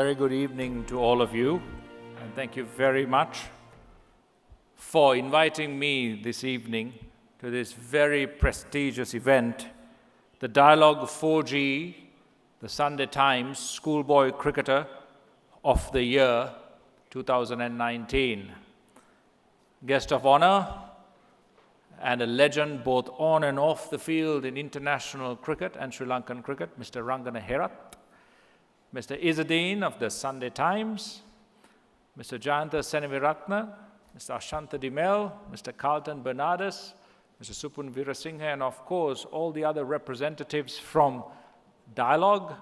very good evening to all of you, and thank you very much for inviting me this evening to this very prestigious event, the Dialogue 4G, the Sunday Times Schoolboy Cricketer of the Year 2019. Guest of honor and a legend both on and off the field in international cricket and Sri Lankan cricket, Mr. Rangana Mr. Izzuddin of the Sunday Times, Mr. Jayantha Senaviratne, Mr. Ashanta Dimel, Mr. Carlton Bernardes, Mr. Supun Veerasinghe, and of course all the other representatives from Dialogue,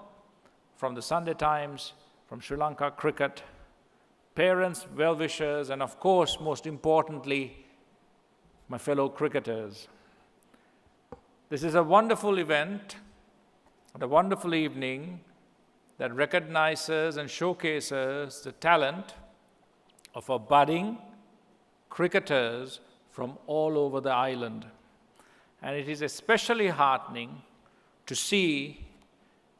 from the Sunday Times, from Sri Lanka cricket, parents, well-wishers, and of course, most importantly, my fellow cricketers. This is a wonderful event, a wonderful evening that recognizes and showcases the talent of our budding cricketers from all over the island. And it is especially heartening to see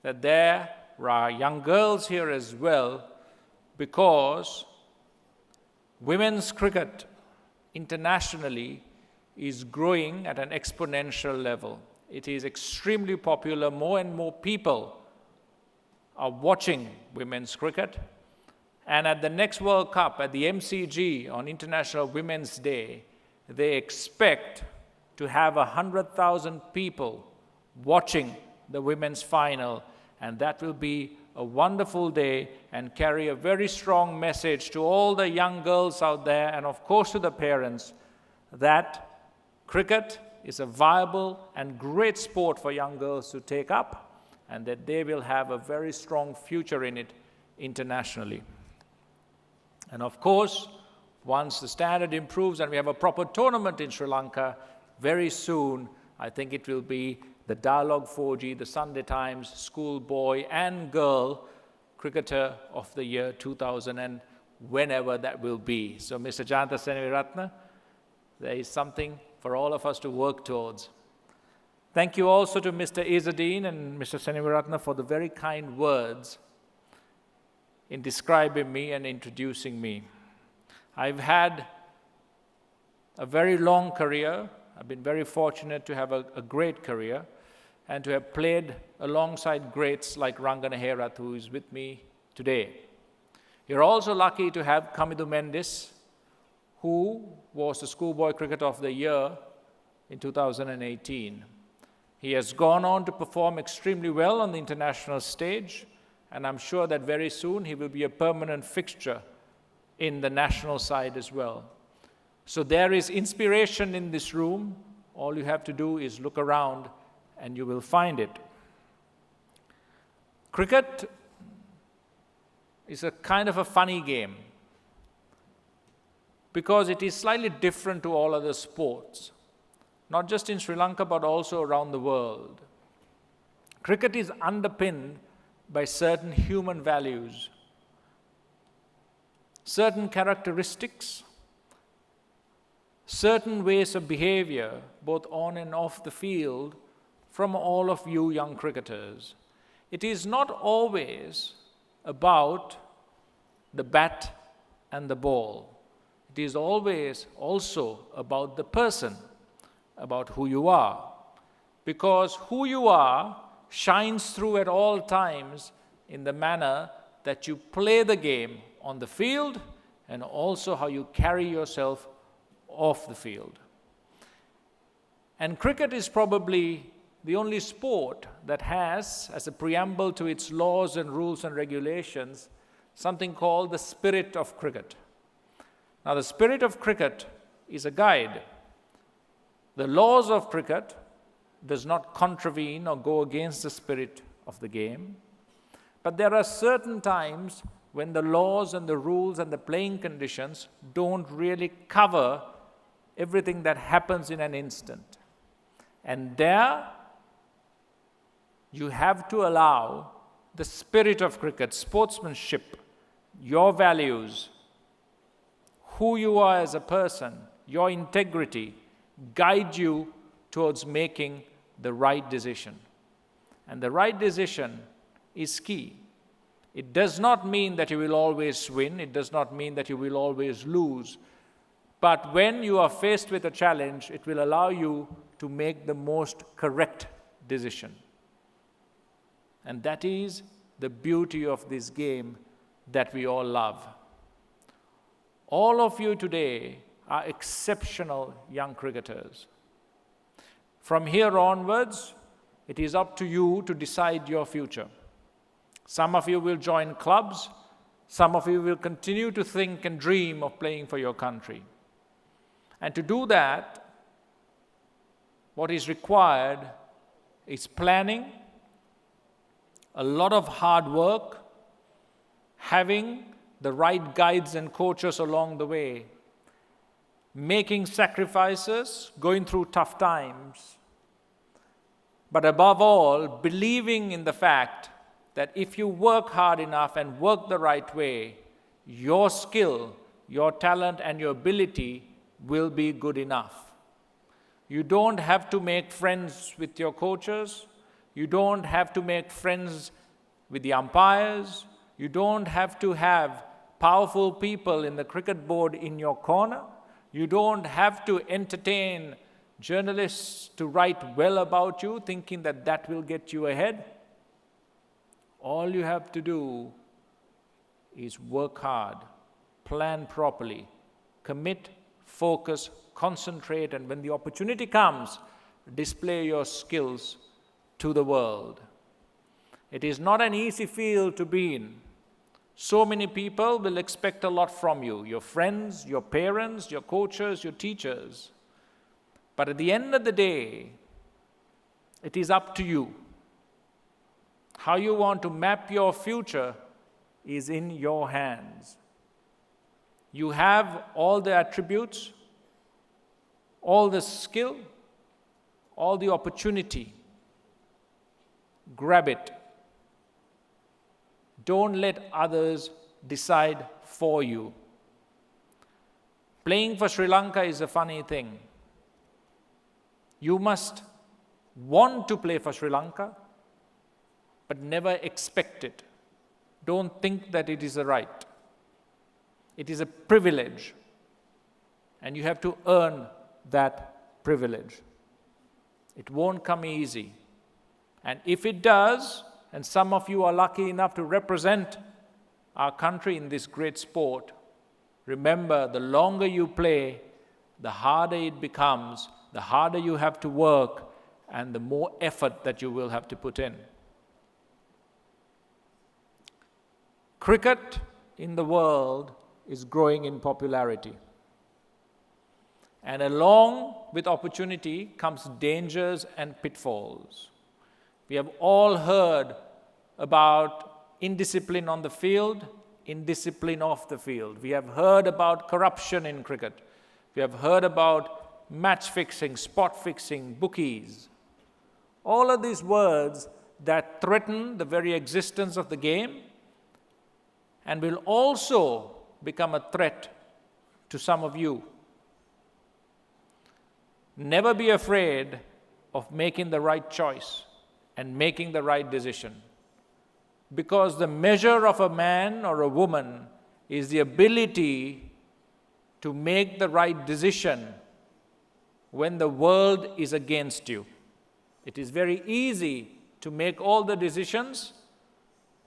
that there are young girls here as well, because women's cricket internationally is growing at an exponential level. It is extremely popular. More and more people are watching women's cricket. And at the next World Cup, at the MCG on International Women's Day, they expect to have 100,000 people watching the women's final. And that will be a wonderful day and carry a very strong message to all the young girls out there, and of course to the parents, that cricket is a viable and great sport for young girls to take up, and that they will have a very strong future in it internationally. And of course, once the standard improves and we have a proper tournament in Sri Lanka, very soon, I think it will be the Dialogue 4G, the Sunday Times Schoolboy and Girl Cricketer of the Year 2000, and whenever that will be. So, Mr. Jayantha Senaviratne, there is something for all of us to work towards. Thank you also to Mr. Izzuddin and Mr. Senaviratne for the very kind words in describing me and introducing me. I've had a very long career. I've been very fortunate to have a great career and to have played alongside greats like Rangana Herath, who is with me today. You're also lucky to have Kamidu Mendis, who was the Schoolboy Cricketer of the Year in 2018. He has gone on to perform extremely well on the international stage, and I'm sure that very soon he will be a permanent fixture in the national side as well. So there is inspiration in this room. All you have to do is look around and you will find it. Cricket is a kind of a funny game because it is slightly different to all other sports, not just in Sri Lanka but also around the world. Cricket is underpinned by certain human values, certain characteristics, certain ways of behavior, both on and off the field, from all of you young cricketers. It is not always about the bat and the ball. It is always also about the person, about who you are. Because who you are shines through at all times in the manner that you play the game on the field and also how you carry yourself off the field. And cricket is probably the only sport that has, as a preamble to its laws and rules and regulations, something called the spirit of cricket. Now, the spirit of cricket is a guide. The laws of cricket does not contravene or go against the spirit of the game, but there are certain times when the laws and the rules and the playing conditions don't really cover everything that happens in an instant. And there, you have to allow the spirit of cricket, sportsmanship, your values, who you are as a person, your integrity, guide you towards making the right decision. And the right decision is key. It does not mean that you will always win. It does not mean that you will always lose. But when you are faced with a challenge, it will allow you to make the most correct decision. And that is the beauty of this game that we all love. All of you today are exceptional young cricketers. From here onwards, it is up to you to decide your future. Some of you will join clubs. Some of you will continue to think and dream of playing for your country. And to do that, what is required is planning, a lot of hard work, having the right guides and coaches along the way, making sacrifices, going through tough times, but above all, believing in the fact that if you work hard enough and work the right way, your skill, your talent, and your ability will be good enough. You don't have to make friends with your coaches. You don't have to make friends with the umpires. You don't have to have powerful people in the cricket board in your corner. You don't have to entertain journalists to write well about you, thinking that that will get you ahead. All you have to do is work hard, plan properly, commit, focus, concentrate, and when the opportunity comes, display your skills to the world. It is not an easy field to be in. So many people will expect a lot from you, your friends, your parents, your coaches, your teachers. But at the end of the day, it is up to you. How you want to map your future is in your hands. You have all the attributes, all the skill, all the opportunity. Grab it. Don't let others decide for you. Playing for Sri Lanka is a funny thing. You must want to play for Sri Lanka, but never expect it. Don't think that it is a right. It is a privilege, and you have to earn that privilege. It won't come easy. And if it does, and some of you are lucky enough to represent our country in this great sport, remember, the longer you play, the harder it becomes, the harder you have to work, and the more effort that you will have to put in. Cricket in the world is growing in popularity. And along with opportunity comes dangers and pitfalls. We have all heard about indiscipline on the field, indiscipline off the field. We have heard about corruption in cricket. We have heard about match fixing, spot fixing, bookies. All of these words that threaten the very existence of the game and will also become a threat to some of you. Never be afraid of making the right choice and making the right decision. Because the measure of a man or a woman is the ability to make the right decision when the world is against you. It is very easy to make all the decisions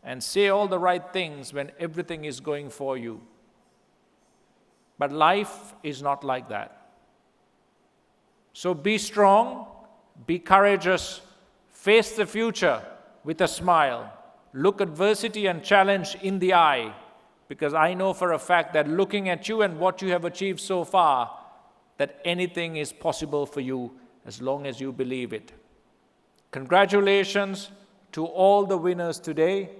and say all the right things when everything is going for you. But life is not like that. So be strong, be courageous, face the future with a smile. Look adversity and challenge in the eye, because I know for a fact that looking at you and what you have achieved so far, that anything is possible for you as long as you believe it. Congratulations to all the winners today.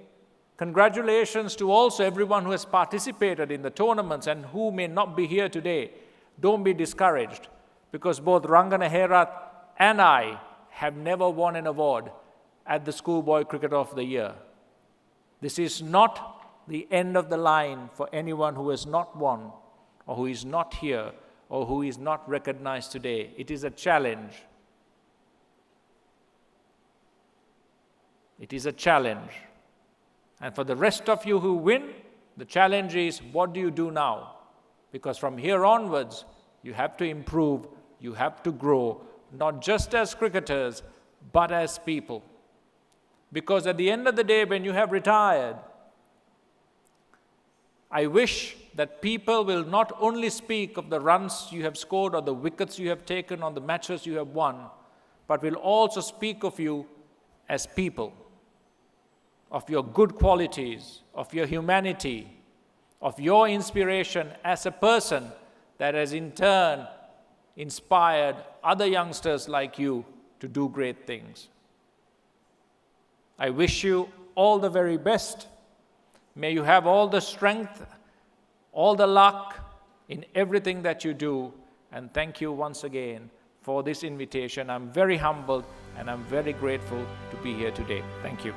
Congratulations to also everyone who has participated in the tournaments and who may not be here today. Don't be discouraged, because both Rangana Herath and I have never won an award at the Schoolboy Cricket of the Year. This is not the end of the line for anyone who has not won, or who is not here, or who is not recognized today. It is a challenge. It is a challenge. And for the rest of you who win, the challenge is, what do you do now? Because from here onwards, you have to improve, you have to grow, not just as cricketers, but as people. Because at the end of the day, when you have retired, I wish that people will not only speak of the runs you have scored or the wickets you have taken or the matches you have won, but will also speak of you as people, of your good qualities, of your humanity, of your inspiration as a person that has in turn inspired other youngsters like you to do great things. I wish you all the very best. May you have all the strength, all the luck in everything that you do. And thank you once again for this invitation. I'm very humbled and I'm very grateful to be here today. Thank you.